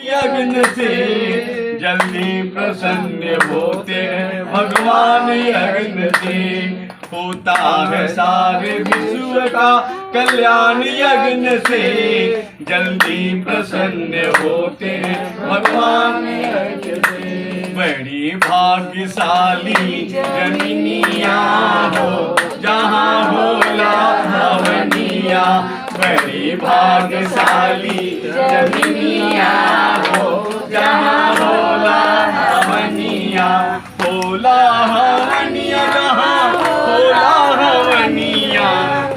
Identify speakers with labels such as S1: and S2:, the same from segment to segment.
S1: यज्ञ से जल्दी प्रसन्न होते हैं भगवान यज्ञ से। होता है सारे विश्व का कल्याण यज्ञ से जल्दी प्रसन्न होते हैं भगवान यज्ञ से। बड़ी भाग्यशाली जमीनिया हो जहाँ होला हवनिया। बड़ी भाग्यशाली जमीनिया हो जहाँ होला हवनिया। होला हवनिया जहाँ होला हवनिया।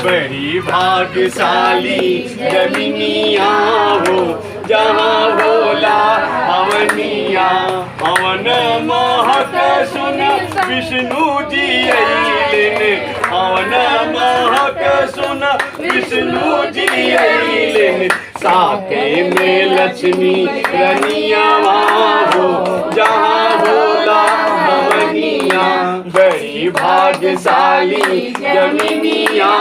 S1: बड़ी भाग्यशाली जमीनिया हो जहाँ होला हवनिया। हवन महक सुन विष्णु जी अइलेन। हवन महक सुन विष्णु जी अइलेन। साथे में लक्ष्मी रनिया हो जहाँ होला हवनिया। बड़ी भाग्यशाली जमीनिया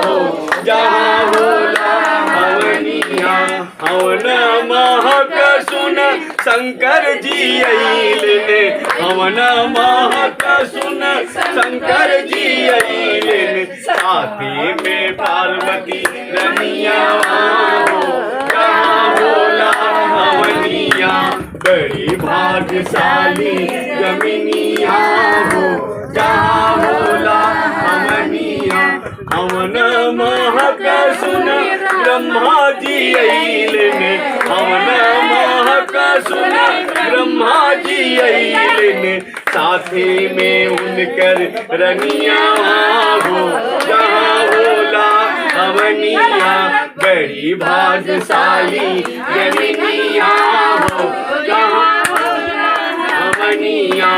S1: हो जहाँ होला हवनिया। हवन महक सुन शंकर जी अइलेन। हवन महक सुन शंकर जी अइलेन। साथे में पार्वती रनिया हो जहाँ होला हवनिया। बड़ी भाग्यशाली जमीनिया हो जहाँ होला हवनिया। हवन महक सुन ब्रह्मा जी अइलेन। हवन महक सुन ब्रह्मा जी अइलेन। साथे में उनकर रनिया हो जहाँ होला हवनिया। बड़ी भाग्यशाली जमीनिया हो जहाँ होला हवनिया।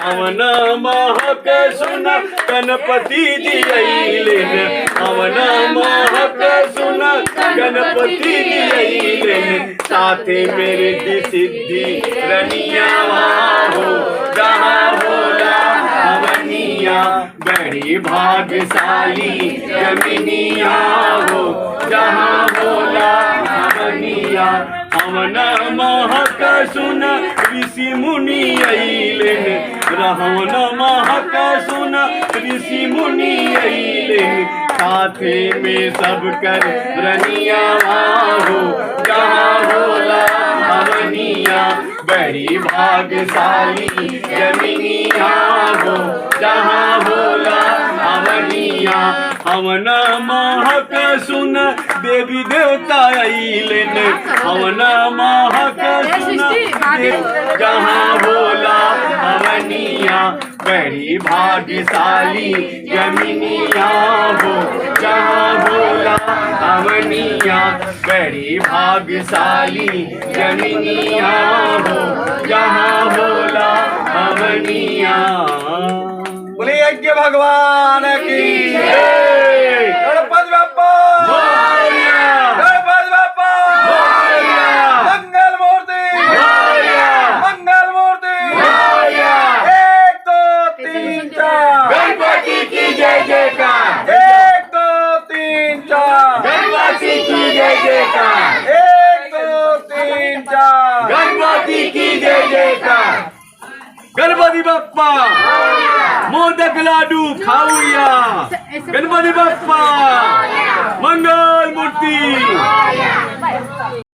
S1: हवन महक सुन गणपति जी अइलेन। हवन महक सुन गणपति जी अइलेन। साथे मेरे सिद्धि रनिया हो जहाँ होला हवनिया। बड़ी भाग्यशाली जमीनिया हो जहाँ होला हवनिया। हवन महक सुन ऋषि मुनि अइलेन। हवन महक सुन ऋषि मुनि अइलेन। साथे में सब कर रनिया हो जहाँ होला हवनिया। बड़ी भाग्यशाली जमीनिया हो जहाँ होला हवनिया। हवन महक सुन देवी देवता अइलेन। हवन महक सुन जहाँ होला हवनिया। बड़ी भाग्यशाली जमीनिया हो जहाँ होला हवनिया। बड़ी भाग्यशाली जमीनिया हो जहाँ होला हवनिया। बोले यज्ञ भगवान की जय। गणपति बाप्पा गणपति बाप्पा मंगल मूर्ति मंगल मूर्ति। 1 2 3 4 गणपति की जय जयकार। 1 2 3 4 गणपति की जय जयकार। 1 2 3 4 गणपति की जय जयकार। गणपति बाप्पा मोदक लाडू खाऊया। गणपति बाप्पा मंगल मूर्ति।